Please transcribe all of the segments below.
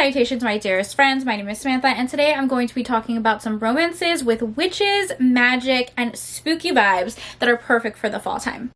Salutations, my dearest friends. My name is Samantha, and today I'm going to be talking about some romances with witches, magic, and spooky vibes that are perfect for the fall time.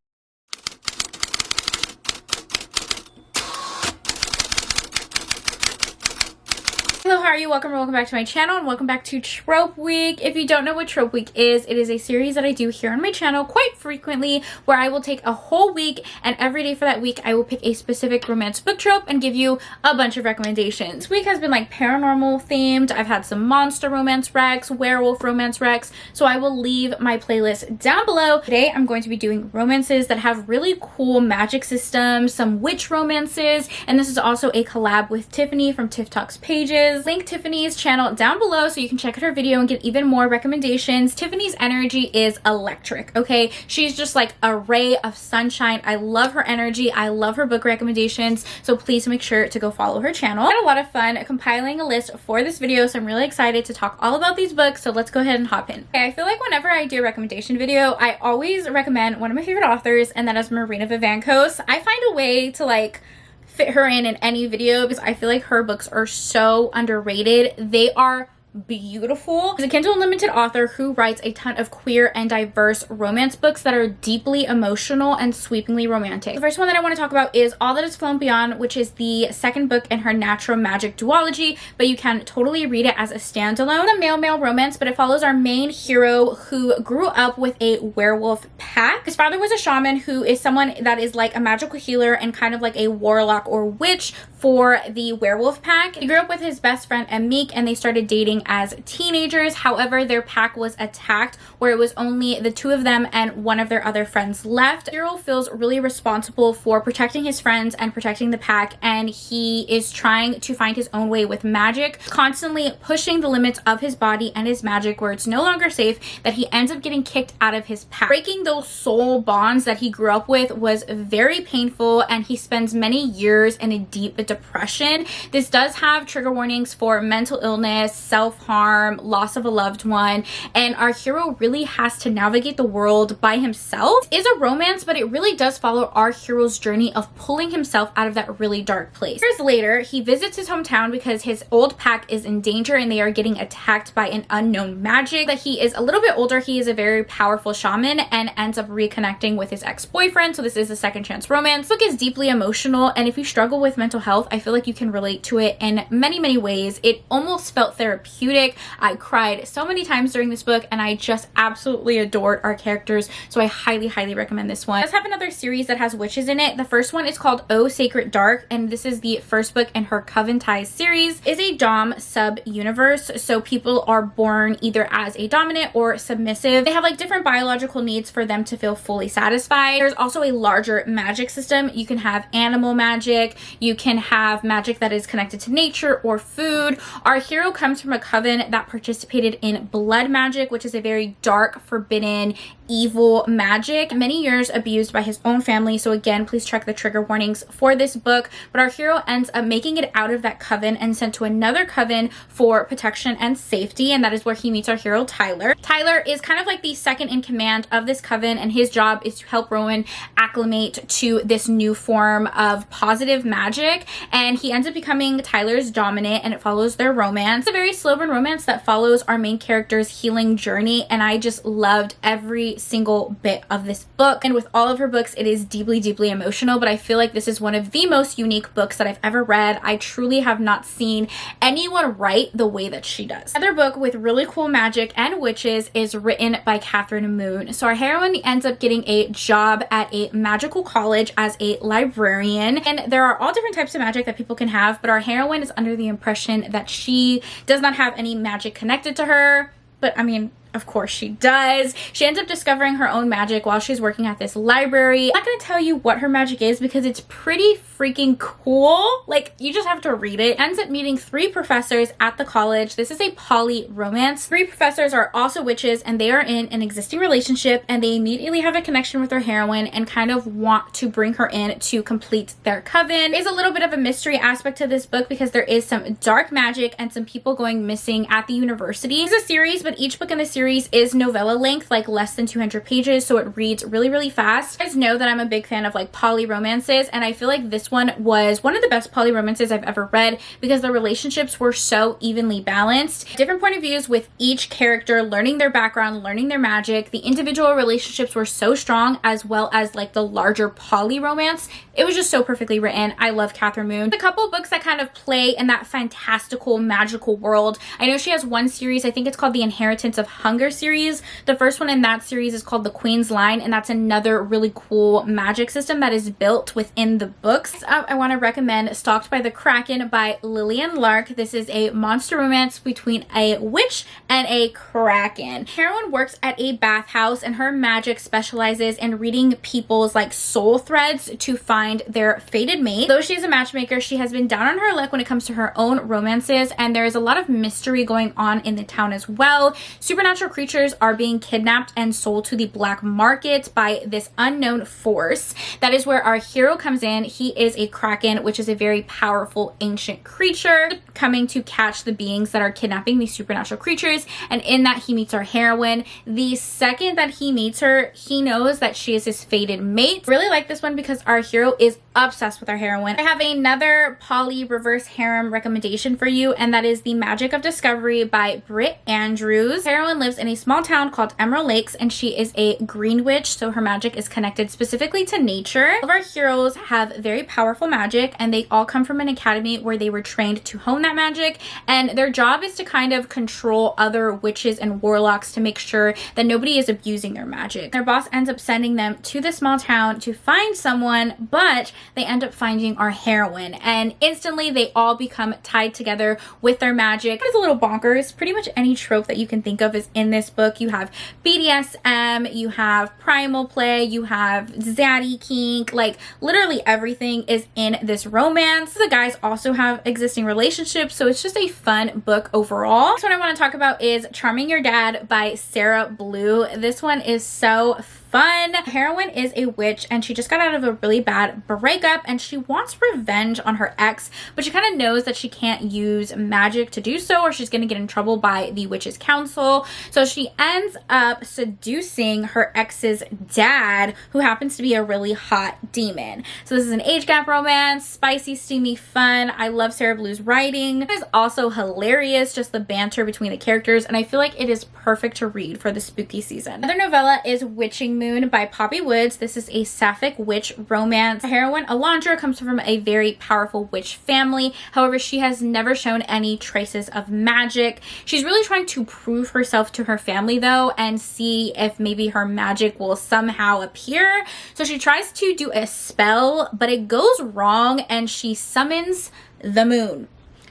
Hello, how are you? Welcome back to my channel, and welcome back to Trope Week. If you don't know what Trope Week is, it is a series that I do here on my channel quite frequently, where I will take a whole week, and every day for that week I will pick a specific romance book trope and give you a bunch of recommendations. This week has been like paranormal themed. I've had some monster romance recs, werewolf romance recs, so I will leave my playlist down below. Today I'm going to be doing romances that have really cool magic systems, some witch romances, and this is also a collab with Tiffany from TiffTalksPages. Link Tiffany's channel down below so you can check out her video and get even more recommendations. Tiffany's energy is electric, okay? She's just like a ray of sunshine. I love her energy. I love her book recommendations, so please make sure to go follow her channel. I had a lot of fun compiling a list for this video, so I'm really excited to talk all about these books, so let's go ahead and hop in. Okay, I feel like whenever I do a recommendation video, I always recommend one of my favorite authors, and that is Marina Vivancos. I find a way to like fit her in any video because I feel like her books are so underrated. They are beautiful. She's a Kindle Unlimited author who writes a ton of queer and diverse romance books that are deeply emotional and sweepingly romantic. The first one that I want to talk about is All That Is Flown Beyond, which is the second book in her natural magic duology, but you can totally read it as a standalone. It's a male-male romance, but it follows our main hero who grew up with a werewolf pack. His father was a shaman who is someone that is like a magical healer and kind of like a warlock or witch for the werewolf pack. He grew up with his best friend Amik, and they started dating as teenagers. However, their pack was attacked, where it was only the two of them and one of their other friends left. Hero feels really responsible for protecting his friends and protecting the pack, and he is trying to find his own way with magic, constantly pushing the limits of his body and his magic where it's no longer safe, that he ends up getting kicked out of his pack. Breaking those soul bonds that he grew up with was very painful, and he spends many years in a deep depression. This does have trigger warnings for mental illness, self-harm, loss of a loved one, and our hero really has to navigate the world by himself. It is a romance, but it really does follow our hero's journey of pulling himself out of that really dark place. Years later, he visits his hometown because his old pack is in danger and they are getting attacked by an unknown magic. That he is a little bit older, he is a very powerful shaman and ends up reconnecting with his ex-boyfriend, so this is a second chance romance. The book is deeply emotional, and if you struggle with mental health, I feel like you can relate to it in many ways. It almost felt therapeutic. I cried so many times during this book, and I just absolutely adored our characters, so I highly recommend this one. It does have another series that has witches in it. The first one is called Oh Sacred Dark, and this is the first book in her Coven Ties series. It is a dom sub universe, so people are born either as a dominant or submissive. They have like different biological needs for them to feel fully satisfied. There's also a larger magic system. You can have animal magic, you can have magic that is connected to nature or food. Our hero comes from a coven that participated in blood magic, which is a very dark, forbidden, evil magic, many years abused by his own family. So again, please check the trigger warnings for this book. But our hero ends up making it out of that coven and sent to another coven for protection and safety, and that is where he meets our hero Tyler. Tyler is kind of like the second in command of this coven, and his job is to help Rowan acclimate to this new form of positive magic, and he ends up becoming Tyler's dominant, and it follows their romance. It's a very slow burn romance that follows our main character's healing journey, and I just loved every single bit of this book. And with all of her books, it is deeply emotional, but I feel like this is one of the most unique books that I've ever read. I truly have not seen anyone write the way that she does. Another book with really cool magic and witches is written by Catherine Moon. So our heroine ends up getting a job at a magical college as a librarian, and there are all different types of magic that people can have, but our heroine is under the impression that she does not have any magic connected to her. But I mean, of course she does. She ends up discovering her own magic while she's working at this library. I'm not gonna tell you what her magic is because it's pretty freaking cool. Like, you just have to read it. Ends up meeting 3 professors at the college. This is a poly romance. 3 professors are also witches, and they are in an existing relationship, and they immediately have a connection with their heroine and kind of want to bring her in to complete their coven. There's a little bit of a mystery aspect to this book because there is some dark magic and some people going missing at the university. It's a series, but each book in the series series is novella length, like less than 200 pages, so it reads really, really fast. You guys know that I'm a big fan of like poly romances, and I feel like this one was one of the best poly romances I've ever read because the relationships were so evenly balanced. Different point of views with each character, learning their background, learning their magic. The individual relationships were so strong, as well as like the larger poly romance. It was just so perfectly written. I love Catherine Moon. A couple of books that kind of play in that fantastical, magical world. I know she has one series, I think it's called the Inheritance of Hunger series. The first one in that series is called The Queen's Line, and that's another really cool magic system that is built within the books. Next up, I want to recommend Stalked by the Kraken by Lillian Lark. This is a monster romance between a witch and a kraken. Heroine works at a bathhouse, and her magic specializes in reading people's like soul threads to find their fated mate. Though she is a matchmaker, she has been down on her luck when it comes to her own romances, and there is a lot of mystery going on in the town as well. Supernatural creatures are being kidnapped and sold to the black market by this unknown force. That is where our hero comes in. He is a kraken, which is a very powerful ancient creature coming to catch the beings that are kidnapping these supernatural creatures, and in that he meets our heroine. The second that he meets her, he knows that she is his fated mate. Really like this one because our hero is obsessed with our heroine. I have another poly reverse harem recommendation for you, and that is The Magic of Discovery by Britt Andrews. Heroine lives in a small town called Emerald Lakes, and she is a green witch, so her magic is connected specifically to nature. All of our heroes have very powerful magic, and they all come from an academy where they were trained to hone that magic, and their job is to kind of control other witches and warlocks to make sure that nobody is abusing their magic. Their boss ends up sending them to the small town to find someone, but they end up finding our heroine, and instantly they all become tied together with their magic. It's a little bonkers. Pretty much any trope that you can think of is in this book. You have BDSM, you have primal play, you have zaddy kink, like literally everything is in this romance. The guys also have existing relationships, so it's just a fun book overall. Next one I want to talk about is Charming Your Dad by Sarah Blue. This one is so fun. The heroine is a witch, and she just got out of a really bad breakup, and she wants revenge on her ex, but she kind of knows that she can't use magic to do so, or she's going to get in trouble by the witch's council. So she ends up seducing her ex's dad, who happens to be a really hot demon. So this is an age gap romance, spicy, steamy, fun. I love Sarah Blue's writing. It is also hilarious, just the banter between the characters, and I feel like it is perfect to read for the spooky season. Another novella is Witching Moon by Poppy Woods. This is a sapphic witch romance. The heroine, Alondra, comes from a very powerful witch family. However, she has never shown any traces of magic. She's really trying to prove herself to her family though, and see if maybe her magic will somehow appear. So she tries to do a spell, but it goes wrong, and she summons the moon.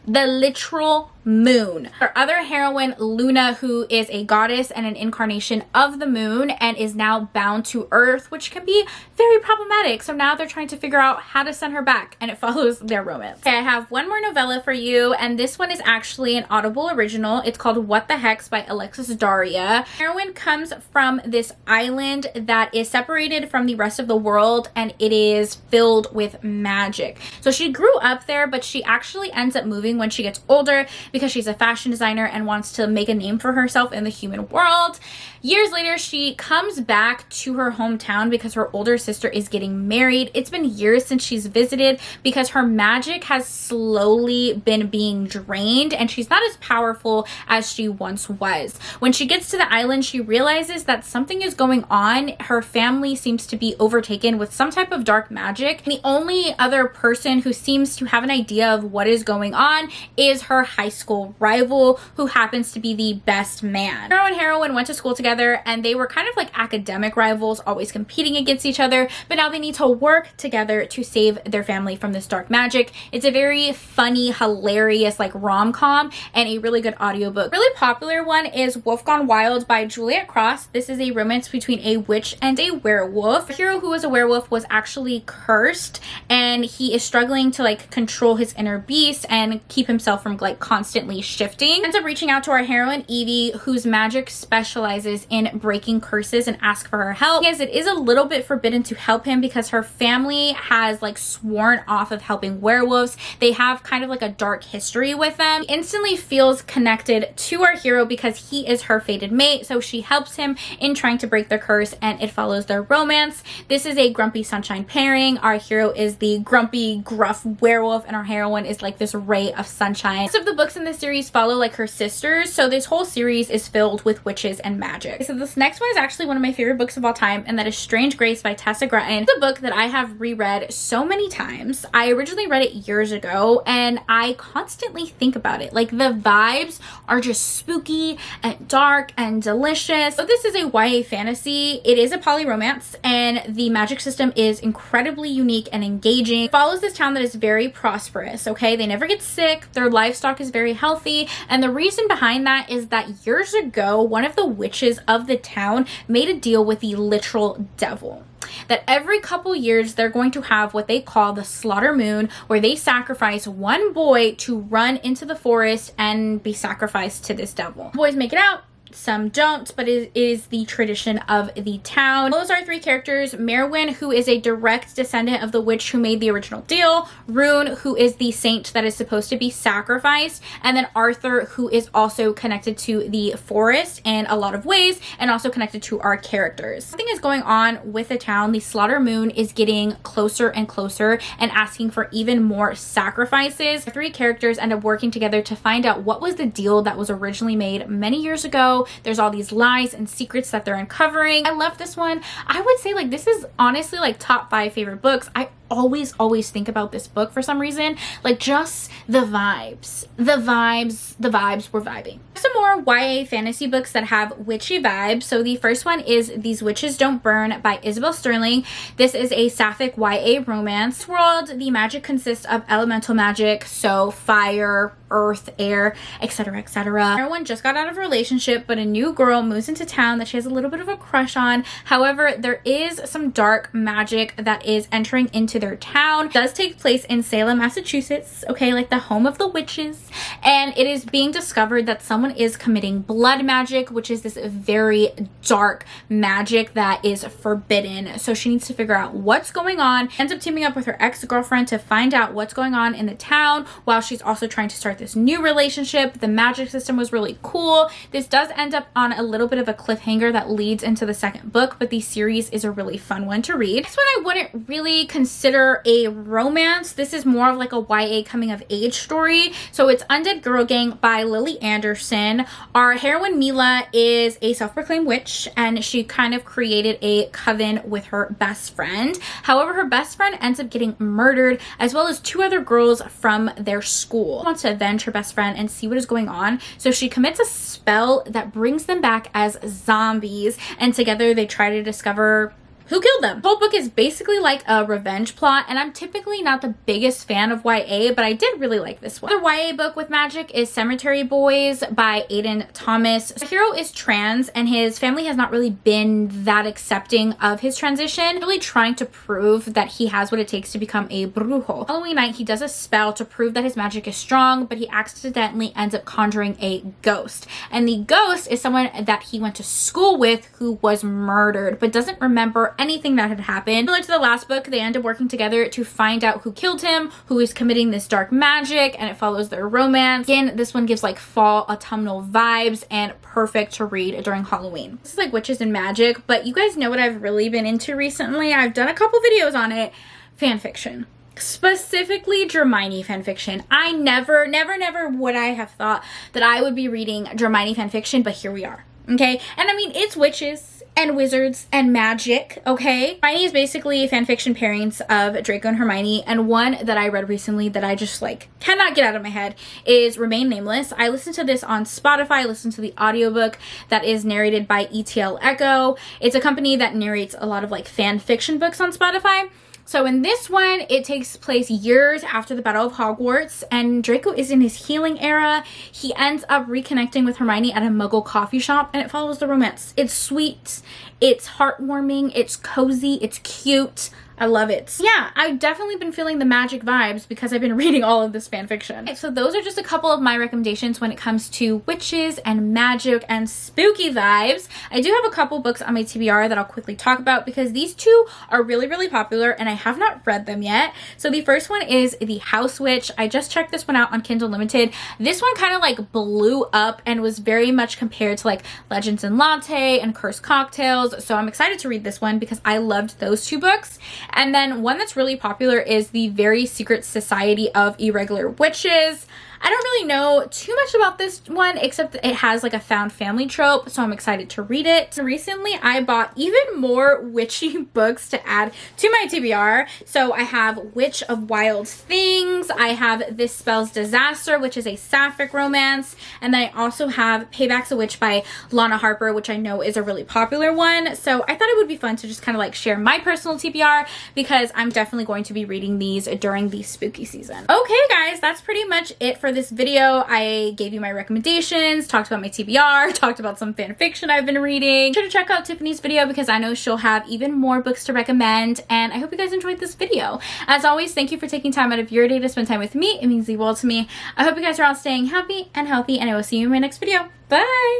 The literal moon. Our other heroine, Luna, who is a goddess and an incarnation of the moon and is now bound to Earth, which can be very problematic. So now they're trying to figure out how to send her back, and it follows their romance. Okay, I have one more novella for you, and this one is actually an Audible original. It's called What the Hex by Alexis Daria. The heroine comes from this island that is separated from the rest of the world, and it is filled with magic. So she grew up there, but she actually ends up moving when she gets older because she's a fashion designer and wants to make a name for herself in the human world. Years later, she comes back to her hometown because her older sister is getting married. It's been years since she's visited because her magic has slowly been being drained, and she's not as powerful as she once was. When she gets to the island, she realizes that something is going on. Her family seems to be overtaken with some type of dark magic. The only other person who seems to have an idea of what is going on is her high school rival, who happens to be the best man. Hero and heroine went to school together, and they were kind of like academic rivals, always competing against each other, but now they need to work together to save their family from this dark magic. It's a very funny, hilarious, like rom-com, and a really good audiobook. Really popular one is Wolf Gone Wild by Juliet Cross. This is a romance between a witch and a werewolf. The hero, who was a werewolf, was actually cursed, and he is struggling to like control his inner beast and keep himself from like constantly constantly shifting. Ends up reaching out to our heroine Evie, whose magic specializes in breaking curses, and asks for her help. Yes, it is a little bit forbidden to help him because her family has like sworn off of helping werewolves. They have kind of like a dark history with them. He instantly feels connected to our hero because he is her fated mate, so she helps him in trying to break their curse, and it follows their romance. This is a grumpy sunshine pairing. Our hero is the grumpy, gruff werewolf, and our heroine is like this ray of sunshine. Most of the books in this series follow like her sisters, so this whole series is filled with witches and magic. So this next one is actually one of my favorite books of all time, and that is Strange Grace by Tessa Gretton. It's a book that I have reread so many times. I originally read it years ago, and I constantly think about it. Like, the vibes are just spooky and dark and delicious. So this is a YA fantasy. It is a poly romance, and the magic system is incredibly unique and engaging. It follows this town that is very prosperous, okay? They never get sick, their livestock is very healthy, and the reason behind that is that years ago, one of the witches of the town made a deal with the literal devil. That every couple years they're going to have what they call the slaughter moon, where they sacrifice one boy to run into the forest and be sacrificed to this devil. Boys make it out, some don't, but it is the tradition of the town. Those are three characters: Merwin, who is a direct descendant of the witch who made the original deal; Rune, who is the saint that is supposed to be sacrificed; and then Arthur, who is also connected to the forest in a lot of ways and also connected to our characters. Something is going on with the town. The slaughter moon is getting closer and closer and asking for even more sacrifices. The three characters end up working together to find out what was the deal that was originally made many years ago. There's all these lies and secrets that they're uncovering. I love this one. I would say like this is honestly like top 5 favorite books. I always think about this book for some reason. Like, just the vibes were vibing. Some more YA fantasy books that have witchy vibes. So the first one is These Witches Don't Burn by Isabel Sterling. This is a sapphic YA romance. World, the magic consists of elemental magic, so fire, earth, air, etc., etc. Everyone just got out of a relationship, but a new girl moves into town that she has a little bit of a crush on. However, there is some dark magic that is entering into their town. It does take place in Salem, Massachusetts, okay, like the home of the witches, and it is being discovered that someone is committing blood magic, which is this very dark magic that is forbidden. So she needs to figure out what's going on, ends up teaming up with her ex-girlfriend to find out what's going on in the town while she's also trying to start this new relationship. The magic system was really cool. This does end up on a little bit of a cliffhanger that leads into the second book, but the series is a really fun one to read. This one I wouldn't really consider a romance. This is more of like a YA coming of age story. So it's Undead Girl Gang by Lily Anderson. Our heroine Mila is a self-proclaimed witch, and she kind of created a coven with her best friend. However, her best friend ends up getting murdered, as well as 2 other girls from their school. She wants to avenge her best friend and see what is going on, so she commits a spell that brings them back as zombies, and together they try to discover who killed them. The whole book is basically like a revenge plot, and I'm typically not the biggest fan of YA, but I did really like this one. Another YA book with magic is Cemetery Boys by Aiden Thomas. The hero is trans, and his family has not really been that accepting of his transition, really trying to prove that he has what it takes to become a brujo. Halloween night, he does a spell to prove that his magic is strong, but he accidentally ends up conjuring a ghost. And the ghost is someone that he went to school with who was murdered, but doesn't remember anything that had happened. Similar to the last book, they end up working together to find out who killed him, who is committing this dark magic, and it follows their romance. Again, this one gives like fall autumnal vibes and perfect to read during Halloween. This is like witches and magic, but you guys know what I've really been into recently. I've done a couple videos on it. Fan fiction. Specifically Hermione fanfiction. I never would I have thought that I would be reading Hermione fanfiction, but here we are. Okay, and I mean, it's witches and wizards and magic, okay? Hermione is basically fanfiction pairings of Draco and Hermione, and one that I read recently that I just like cannot get out of my head is Remain Nameless. I listened to this on Spotify. I listened to the audiobook that is narrated by ETL Echo. It's a company that narrates a lot of like fan fiction books on Spotify. So in this one, it takes place years after the Battle of Hogwarts, and Draco is in his healing era. He ends up reconnecting with Hermione at a Muggle coffee shop, and it follows the romance. It's sweet, it's heartwarming, it's cozy, it's cute. I love it. Yeah, I've definitely been feeling the magic vibes because I've been reading all of this fan fiction. Okay, so those are just a couple of my recommendations when it comes to witches and magic and spooky vibes. I do have a couple books on my TBR that I'll quickly talk about because these two are really, really popular and I have not read them yet. So the first one is The House Witch. I just checked this one out on Kindle Limited. This one kind of like blew up and was very much compared to like Legends and Latte and Cursed Cocktails. So I'm excited to read this one because I loved those two books. And then one that's really popular is The Very Secret Society of Irregular Witches. I don't really know too much about this one except that it has like a found family trope, so I'm excited to read it. Recently, I bought even more witchy books to add to my TBR. So I have Witch of Wild Things, I have This Spells Disaster, which is a sapphic romance, and then I also have Payback's a Witch by Lana Harper, which I know is a really popular one. So I thought it would be fun to just kind of like share my personal TBR because I'm definitely going to be reading these during the spooky season. Okay guys, that's pretty much it for this video. I gave you my recommendations, talked about my TBR, talked about some fan fiction I've been reading. Be sure to check out Tiffany's video because I know she'll have even more books to recommend, and I hope you guys enjoyed this video. As always, thank you for taking time out of your day to spend time with me. It means the world to me. I hope you guys are all staying happy and healthy, and I will see you in my next video. Bye!